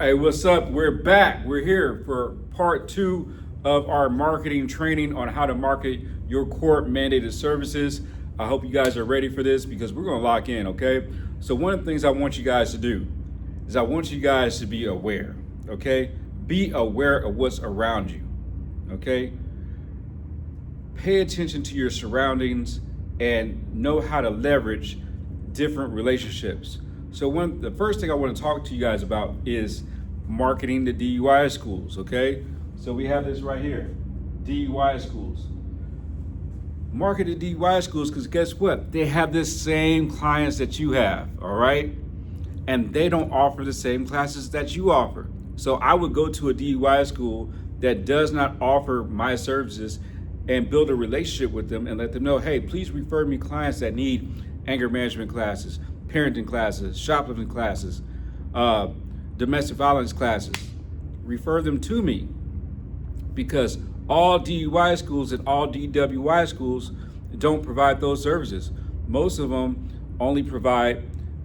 Hey, what's up? We're back. We're here for part 2 of our marketing training on how to market your court mandated services. I hope you guys are ready for this because we're going to lock in, okay? So one of the things I want you guys to do is I want you guys to be aware, okay? Be aware of what's around you, okay? Pay attention to your surroundings and know how to leverage different relationships. So the first thing I want to talk to you guys about is marketing the DUI schools, okay? So we have this right here, DUI schools. Market the DUI schools because guess what? They have the same clients that you have, all right? And they don't offer the same classes that you offer. So I would go to a DUI school that does not offer my services and build a relationship with them and let them know, hey, please refer me clients that need anger management classes, parenting classes, shoplifting classes, domestic violence classes. Refer them to me because all DUI schools and all DWI schools don't provide those services. Most of them only provide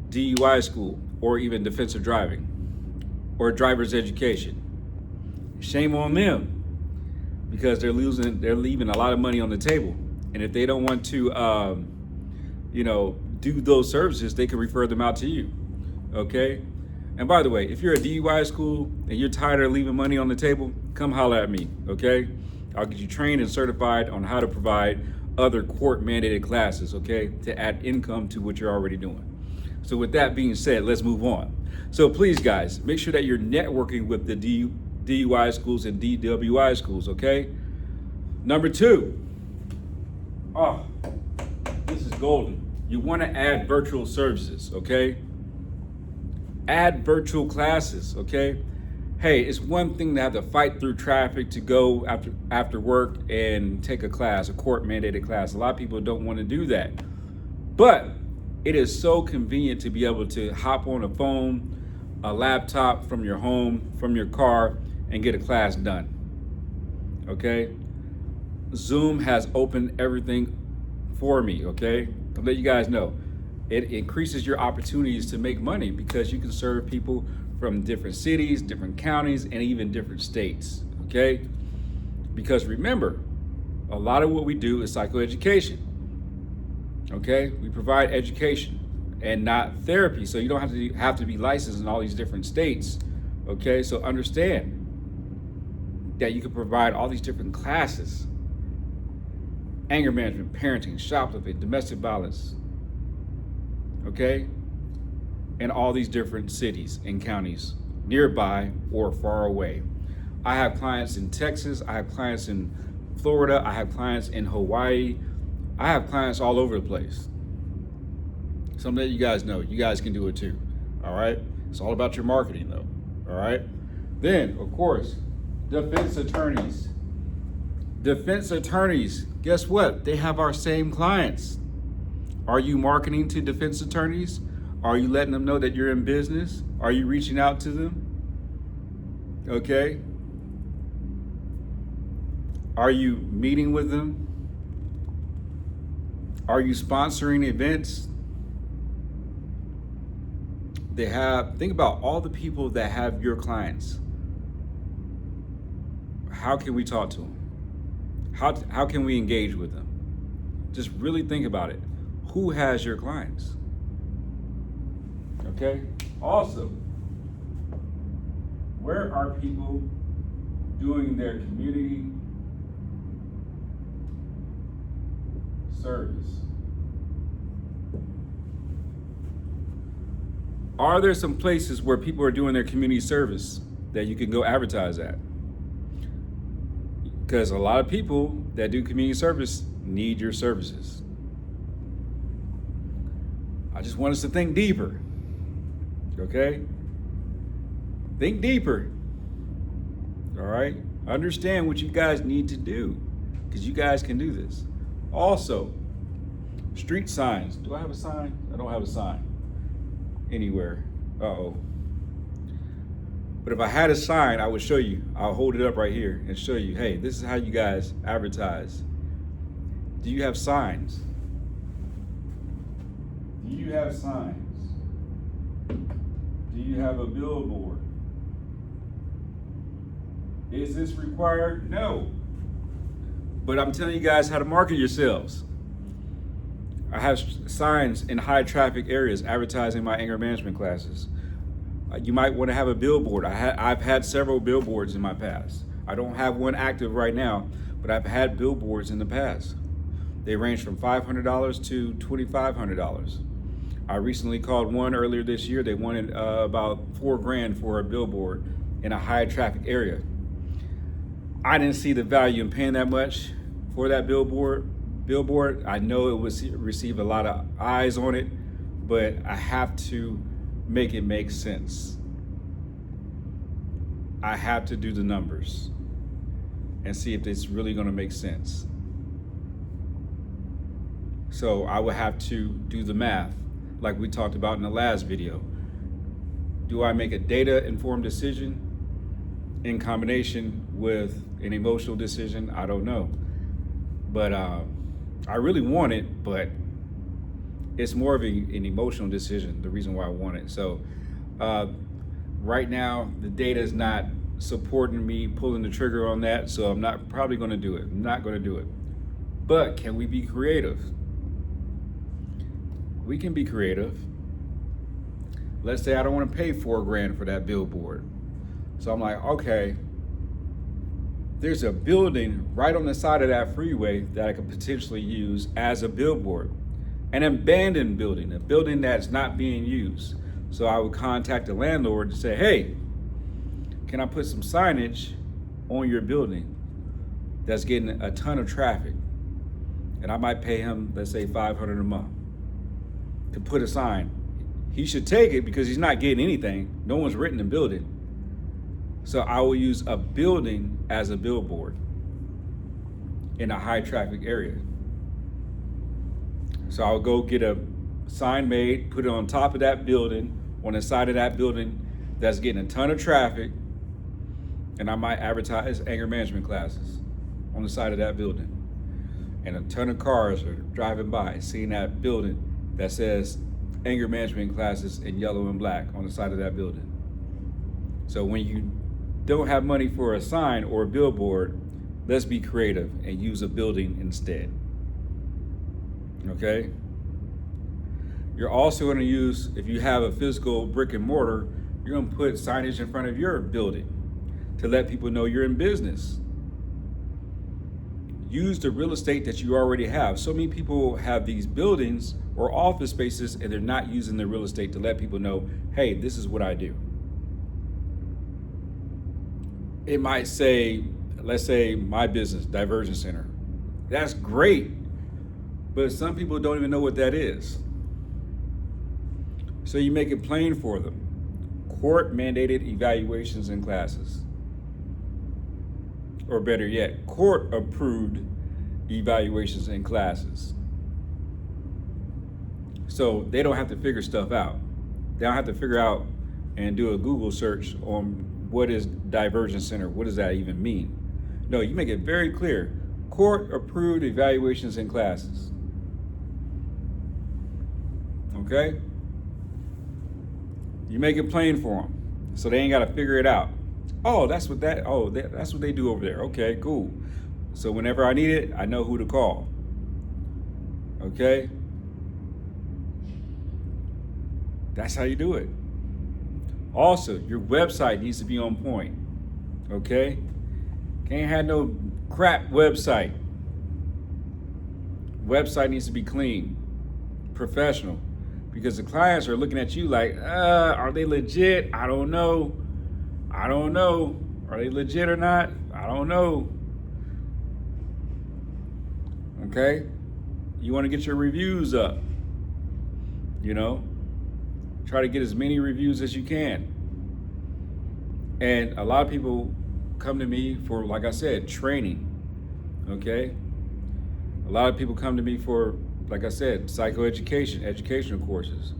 DUI school or even defensive driving or driver's education. Shame on them because they're leaving a lot of money on the table. And if they don't want to, do those services, they can refer them out to you, okay? And by the way, if you're a DUI school and you're tired of leaving money on the table, come holler at me, okay? I'll get you trained and certified on how to provide other court mandated classes, okay? To add income to what you're already doing. So with that being said, let's move on. So please guys, make sure that you're networking with the DUI schools and DWI schools, okay? Number 2, this is golden. You want to add virtual services, okay? Add virtual classes, okay? Hey, it's one thing to have to fight through traffic to go after work and take a class, a court mandated class. A lot of people don't want to do that. But it is so convenient to be able to hop on a phone, a laptop from your home, from your car, and get a class done, okay? Zoom has opened everything for me, okay? I'll let you guys know. It increases your opportunities to make money because you can serve people from different cities, different counties, and even different states, okay? Because remember, a lot of what we do is psychoeducation, okay? We provide education and not therapy, so you don't have to be licensed in all these different states, okay? So understand that you can provide all these different classes: anger management, parenting, shoplifting, domestic violence, okay? In all these different cities and counties, nearby or far away. I have clients in Texas, I have clients in Florida, I have clients in Hawaii, I have clients all over the place. So I'm letting you guys know, you guys can do it too, all right? It's all about your marketing though, all right? Then, of course, defense attorneys. Defense attorneys, guess what? They have our same clients. Are you marketing to defense attorneys? Are you letting them know that you're in business? Are you reaching out to them? Okay. Are you meeting with them? Are you sponsoring events? Think about all the people that have your clients. How can we talk to them? How can we engage with them? Just really think about it. Who has your clients? Okay? Also, where are people doing their community service? Are there some places where people are doing their community service that you can go advertise at? Because a lot of people that do community service need your services. I just want us to think deeper, okay? Think deeper, all right? Understand what you guys need to do because you guys can do this. Also, street signs. Do I have a sign? I don't have a sign anywhere. Uh-oh. But if I had a sign, I would show you. I'll hold it up right here and show you, hey, this is how you guys advertise. Do you have signs? Do you have signs? Do you have a billboard? Is this required? No. But I'm telling you guys how to market yourselves. I have signs in high traffic areas advertising my anger management classes. You might want to have a billboard. I've had several billboards in my past. I don't have one active right now, but I've had billboards in the past. They range from $500 to $2,500. I recently called one earlier this year. They wanted about $4,000 for a billboard in a high traffic area. I didn't see the value in paying that much for that billboard. I know it would receive a lot of eyes on it, but I have to make it make sense. I have to do the numbers and see if it's really going to make sense. So I would have to do the math like we talked about in the last video. Do I make a data-informed decision in combination with an emotional decision? I don't know. But I really want it, but it's more of an emotional decision, the reason why I want it. So right now, the data is not supporting me pulling the trigger on that, so I'm not probably gonna do it. I'm not gonna do it. But can we be creative? We can be creative. Let's say I don't wanna pay $4,000 for that billboard. So I'm like, okay, there's a building right on the side of that freeway that I could potentially use as a billboard. An abandoned building, a building that's not being used. So I would contact the landlord and say, hey, can I put some signage on your building that's getting a ton of traffic? And I might pay him, let's say $500 a month to put a sign. He should take it because he's not getting anything. No one's written the building. So I will use a building as a billboard in a high traffic area. So I'll go get a sign made, put it on top of that building, on the side of that building that's getting a ton of traffic, and I might advertise anger management classes on the side of that building. And a ton of cars are driving by, seeing that building that says anger management classes in yellow and black on the side of that building. So when you don't have money for a sign or a billboard, let's be creative and use a building instead. Okay? You're also going to use, if you have a physical brick and mortar, you're going to put signage in front of your building to let people know you're in business. Use the real estate that you already have. So many people have these buildings or office spaces and they're not using the real estate to let people know, hey, this is what I do. It might say, let's say my business, Diversion Center. That's great, but some people don't even know what that is. So you make it plain for them. Court mandated evaluations and classes. Or better yet, court approved evaluations and classes. So they don't have to figure stuff out. They don't have to figure out and do a Google search on what is Diversion Center? What does that even mean? No, you make it very clear. Court approved evaluations and classes. Okay? You make it plain for them so they ain't got to figure it out. Oh, that's what they do over there. Okay, cool. So whenever I need it, I know who to call. Okay? That's how you do it. Also, your website needs to be on point. Okay? Can't have no crap website. Website needs to be clean, professional, because the clients are looking at you like, are they legit? I don't know. Are they legit or not? I don't know. Okay? You want to get your reviews up. Try to get as many reviews as you can. And a lot of people come to me for, like I said, training. Okay? A lot of people come to me for, like I said, psychoeducation, educational courses.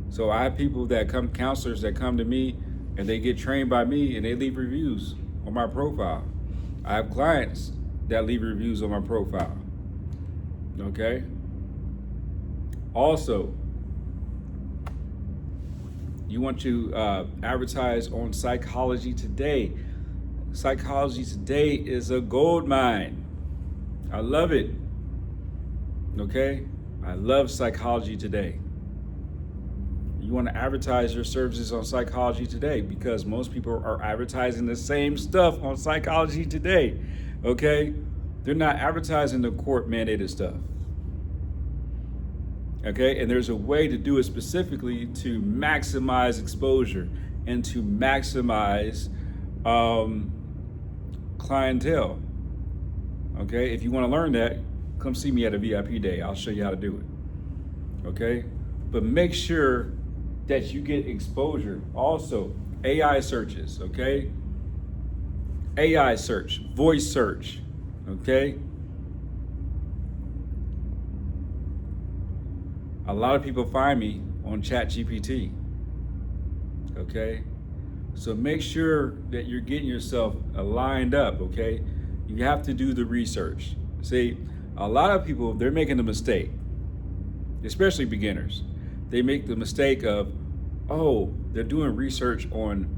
So I have people counselors that come to me and they get trained by me and they leave reviews on my profile. I have clients that leave reviews on my profile. Okay? Also, you want to advertise on Psychology Today. Psychology Today is a gold mine. I love it. Okay? I love Psychology Today. You want to advertise your services on Psychology Today because most people are advertising the same stuff on Psychology Today. Okay? They're not advertising the court mandated stuff. Okay? And there's a way to do it specifically to maximize exposure and to maximize clientele. Okay? If you want to learn that, come see me at a VIP day. I'll show you how to do it. Okay? But make sure that you get exposure. Also, AI searches, okay? AI search, voice search, okay? A lot of people find me on ChatGPT, okay? So make sure that you're getting yourself lined up, okay? You have to do the research. See, a lot of people, they're making a mistake, especially beginners. They make the mistake of, oh, they're doing research on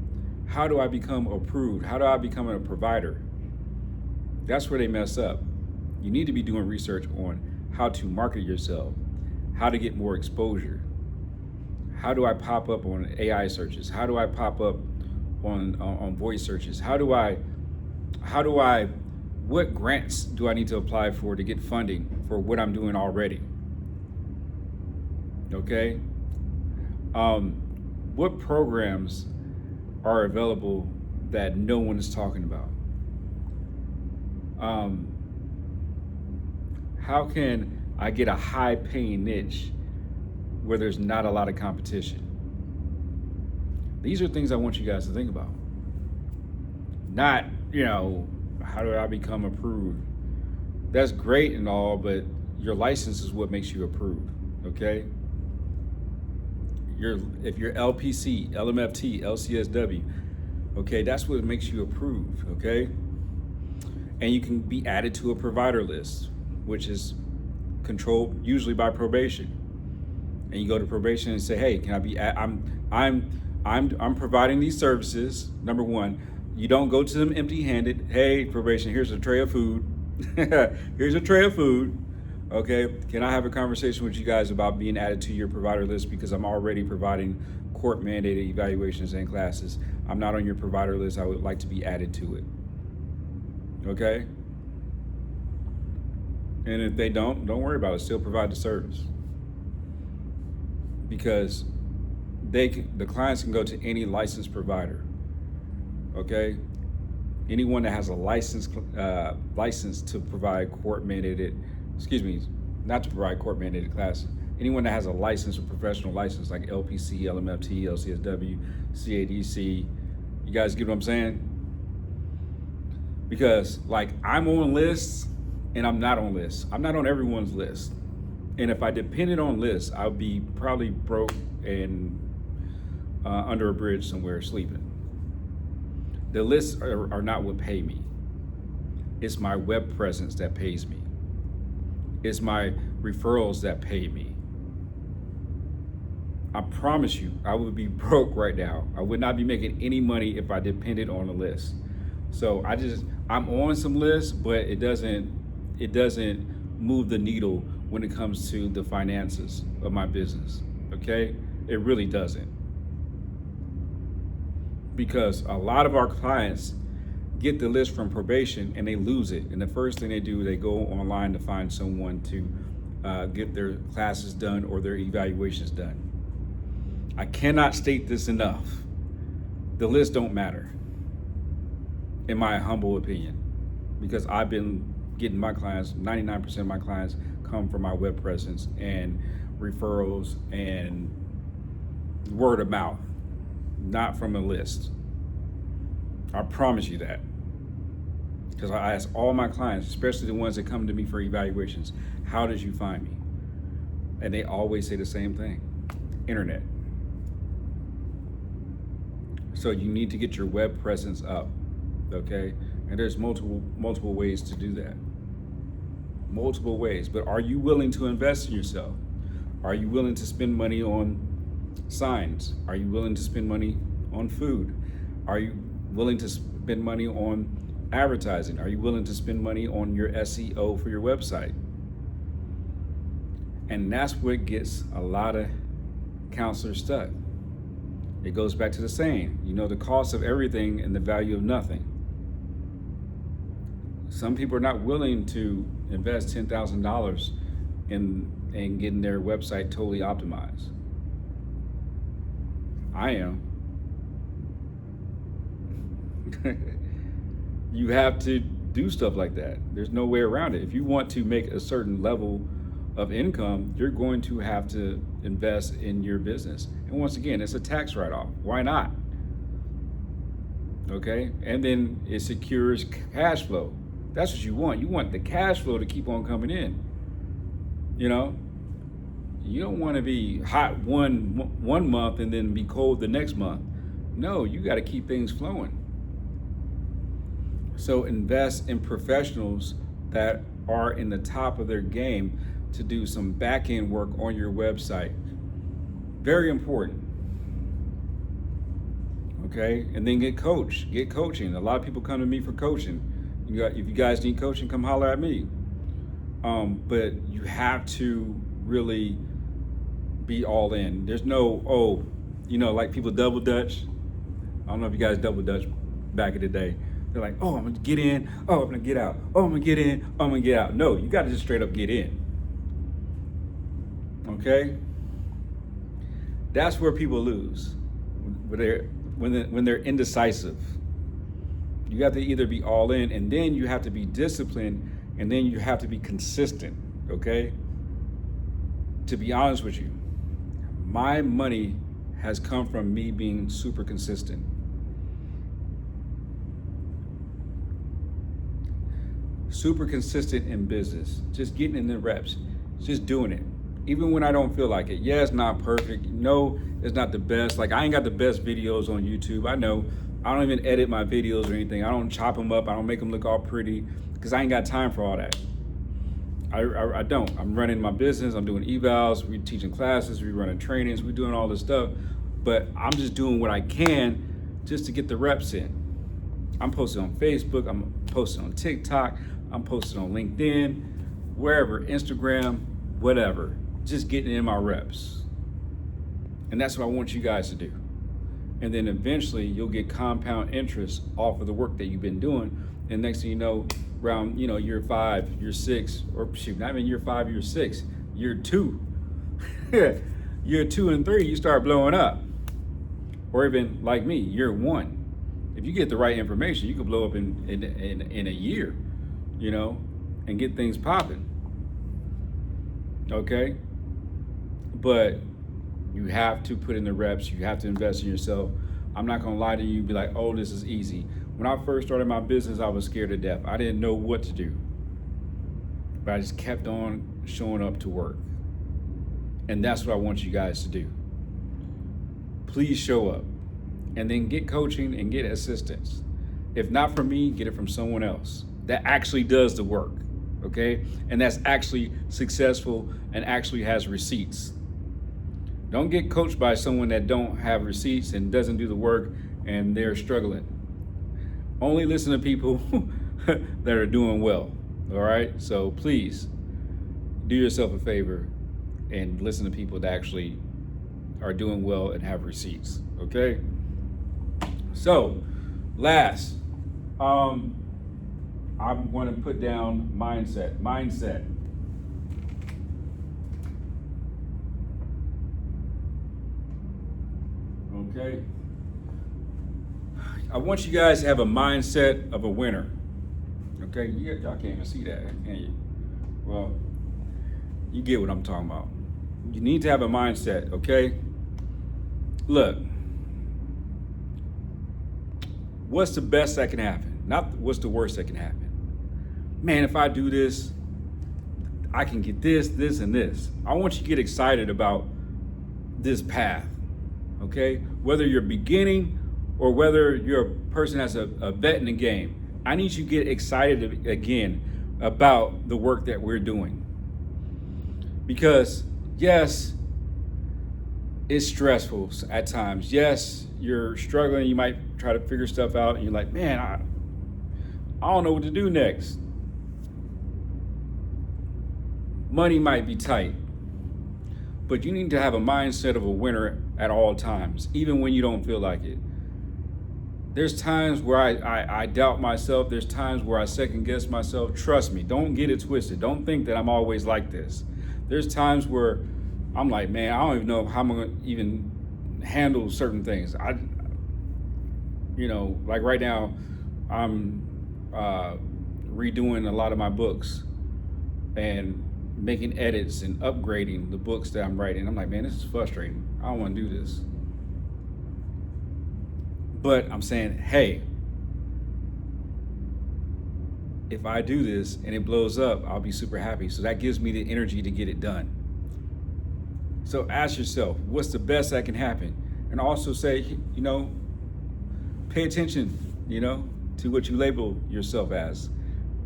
how do I become approved? How do I become a provider? That's where they mess up. You need to be doing research on how to market yourself, how to get more exposure. How do I pop up on AI searches? How do I pop up on voice searches? What grants do I need to apply for to get funding for what I'm doing already? Okay? What programs are available that no one is talking about? How can I get a high paying niche where there's not a lot of competition? These are things I want you guys to think about. Not, how do I become approved? That's great and all, but your license is what makes you approved, okay? If you're LPC, LMFT, LCSW, okay, that's what makes you approved, okay? And you can be added to a provider list, which is controlled usually by probation. And you go to probation and say, hey, can I be? I'm providing these services. Number one, you don't go to them empty-handed. Hey, probation, here's a tray of food. Here's a tray of food. Okay, can I have a conversation with you guys about being added to your provider list because I'm already providing court-mandated evaluations and classes. I'm not on your provider list. I would like to be added to it. Okay? And if they don't worry about it. Still provide the service. Because the clients can go to any licensed provider. Okay? Anyone that has a license to provide court-mandated, not to provide court-mandated classes. Anyone that has a license or professional license like LPC, LMFT, LCSW, CADC, you guys get what I'm saying? Because I'm on lists and I'm not on lists. I'm not on everyone's list. And if I depended on lists, I would be probably broke and under a bridge somewhere sleeping. The lists are not what pay me. It's my web presence that pays me. It's my referrals that pay me. I promise you, I would be broke right now. I would not be making any money if I depended on a list. So I'm on some lists, but it doesn't move the needle when it comes to the finances of my business. Okay? It really doesn't. Because a lot of our clients get the list from probation and they lose it. And the first thing they do, they go online to find someone to get their classes done or their evaluations done. I cannot state this enough. The lists don't matter, in my humble opinion, because I've been getting my clients, 99% of my clients come from my web presence and referrals and word of mouth, not from a list. I promise you that. Because I ask all my clients, especially the ones that come to me for evaluations, how did you find me? And they always say the same thing: internet. So you need to get your web presence up, okay? And there's multiple ways to do that. Multiple ways, but are you willing to invest in yourself? Are you willing to spend money on signs? Are you willing to spend money on food? Are you willing to spend money on advertising? Are you willing to spend money on your SEO for your website? And that's what gets a lot of counselors stuck. It goes back to the saying, the cost of everything and the value of nothing. Some people are not willing to invest $10,000 in getting their website totally optimized. I am. You have to do stuff like that. There's no way around it. If you want to make a certain level of income, you're going to have to invest in your business. And once again, it's a tax write-off. Why not? Okay? And then it secures cash flow. That's what you want. You want the cash flow to keep on coming in. You don't want to be hot one month and then be cold the next month. No, you got to keep things flowing. So invest in professionals that are in the top of their game to do some back-end work on your website. Very important. Okay? And then get coached. Get coaching. A lot of people come to me for coaching. If you guys need coaching, come holler at me. But you have to really be all in. There's no, like people double dutch. I don't know if you guys double dutch back in the day. They're like, I'm gonna get in, I'm gonna get out, I'm gonna get in, I'm gonna get out. No, you gotta just straight up get in. Okay? That's where people lose. When they're indecisive. You have to either be all in, and then you have to be disciplined, and then you have to be consistent, okay? To be honest with you, my money has come from me being super consistent. Super consistent in business, just getting in the reps, just doing it. Even when I don't feel like it. Yeah, it's not perfect. No, it's not the best. Like, I ain't got the best videos on YouTube. I know. I don't even edit my videos or anything. I don't chop them up. I don't make them look all pretty because I ain't got time for all that. I don't. I'm running my business. I'm doing evals. We're teaching classes. We're running trainings. We're doing all this stuff. But I'm just doing what I can just to get the reps in. I'm posting on Facebook. I'm posting on TikTok. I'm posting on LinkedIn, wherever, Instagram, whatever. Just getting in my reps. And that's what I want you guys to do. And then eventually you'll get compound interest off of the work that you've been doing. And next thing you know, around year 5, year 6, or shoot, not even year 5, year 6, year 2. Year 2 and 3, you start blowing up. Or even like me, year 1. If you get the right information, you can blow up in a year, and get things popping. Okay? But you have to put in the reps. You have to invest in yourself. I'm not gonna lie to you and be like, this is easy. When I first started my business, I was scared to death. I didn't know what to do. But I just kept on showing up to work. And that's what I want you guys to do. Please show up. And then get coaching and get assistance. If not from me, get it from someone else that actually does the work, okay? And that's actually successful and actually has receipts. Don't get coached by someone that don't have receipts and doesn't do the work and they're struggling. Only listen to people that are doing well, all right? So please do yourself a favor and listen to people that actually are doing well and have receipts, okay? So, last, I'm going to put down mindset. Okay? I want you guys to have a mindset of a winner. Okay? Y'all can't even see that, can you? Well, you get what I'm talking about. You need to have a mindset, okay? Look. What's the best that can happen? Not what's the worst that can happen. Man, if I do this, I can get this, this, and this. I want you to get excited about this path, okay? Whether you're beginning or whether you're a person that's a vet in the game, I need you to get excited again about the work that we're doing. Because, yes, It's stressful at times. Yes, you're struggling. You might try to figure stuff out and you're like, man, I don't know what to do next. Money might be tight, but you need to have a mindset of a winner at all times, even when you don't feel like it. There's times where I doubt myself. There's times where I second guess myself. Trust me, don't get it twisted. Don't think that I'm always like this. There's times where I'm like, man, I don't even know how I'm gonna even handle certain things. Like right now, I'm redoing a lot of my books and making edits and upgrading the books that I'm writing. I'm like, man, this is frustrating. I don't want to do this. But I'm saying, hey, if I do this and it blows up, I'll be super happy. So that gives me the energy to get it done. So ask yourself, what's the best that can happen? And also say, pay attention, to what you label yourself as.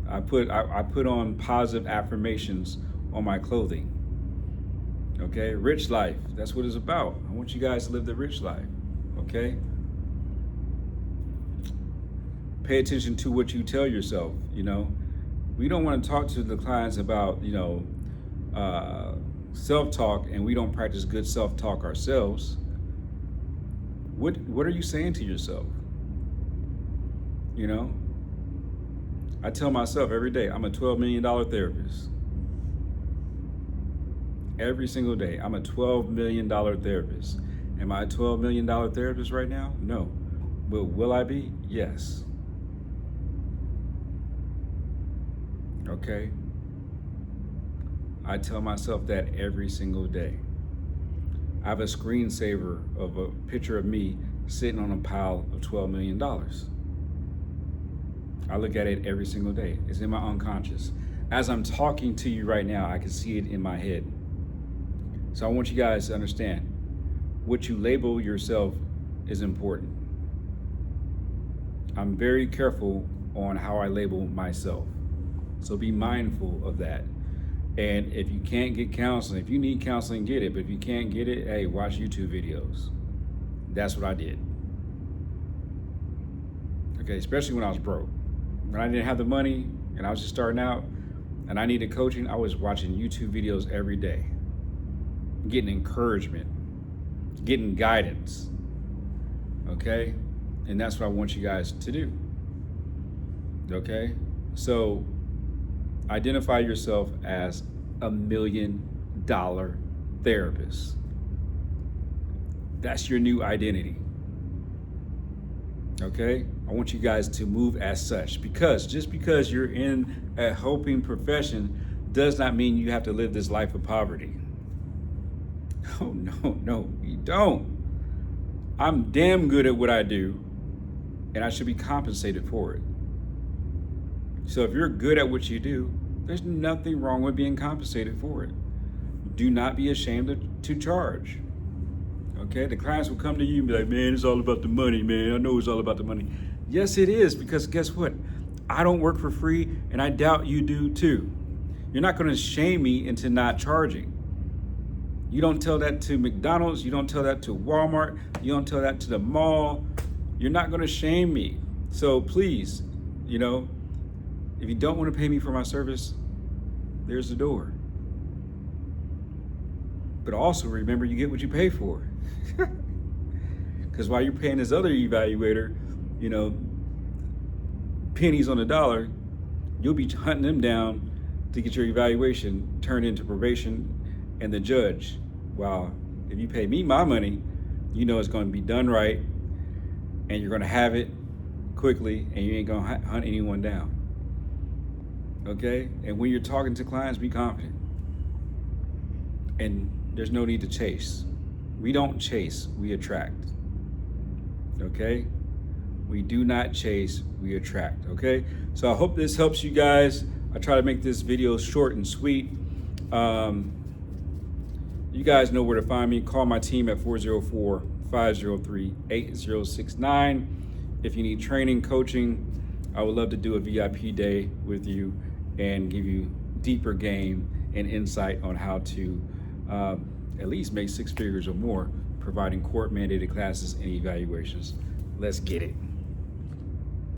I put on positive affirmations on my clothing. Okay, rich life, that's what it's about. I want you guys to live the rich life, okay? Pay attention to what you tell yourself, We don't want to talk to the clients about, self-talk, and we don't practice good self-talk ourselves. What are you saying to yourself? I tell myself every day, I'm a $12 million therapist. Every single day, I'm a $12 million therapist. Am I a $12 million therapist right now? No. But will I be? Yes. Okay? I tell myself that every single day. I have a screensaver of a picture of me sitting on a pile of $12 million. I look at it every single day. It's in my unconscious. As I'm talking to you right now, I can see it in my head. So I want you guys to understand, what you label yourself is important. I'm very careful on how I label myself. So be mindful of that. And if you can't get counseling, if you need counseling, get it. But if you can't get it, hey, watch YouTube videos. That's what I did. Okay, especially when I was broke. When I didn't have the money and I was just starting out and I needed coaching, I was watching YouTube videos every day, getting encouragement, getting guidance. Okay? And that's what I want you guys to do. Okay? So identify yourself as $1 million therapist. That's your new identity. Okay? I want you guys to move as such, because just because you're in a helping profession does not mean you have to live this life of poverty. Oh, no, you don't. I'm damn good at what I do, and I should be compensated for it. So if you're good at what you do, there's nothing wrong with being compensated for it. Do not be ashamed to charge. Okay, the clients will come to you and be like, man, it's all about the money, man. I know it's all about the money. Yes, it is, because guess what? I don't work for free, and I doubt you do too. You're not gonna shame me into not charging. You don't tell that to McDonald's, you don't tell that to Walmart, you don't tell that to the mall. You're not gonna shame me. So please, if you don't wanna pay me for my service, there's the door. But also remember, you get what you pay for. Because while you're paying this other evaluator, pennies on the dollar, you'll be hunting them down to get your evaluation turned into probation and the judge. While if you pay me my money, it's going to be done right, and you're going to have it quickly, and you ain't going to hunt anyone down. Okay? And when you're talking to clients, be confident. And there's no need to chase. We don't chase, we attract. Okay? We do not chase, we attract. Okay? So I hope this helps you guys. I try to make this video short and sweet. You guys know where to find me. Call my team at 404-503-8069. If you need training, coaching, I would love to do a VIP day with you and give you deeper game and insight on how to at least make 6 figures or more providing court mandated classes and evaluations. Let's get it.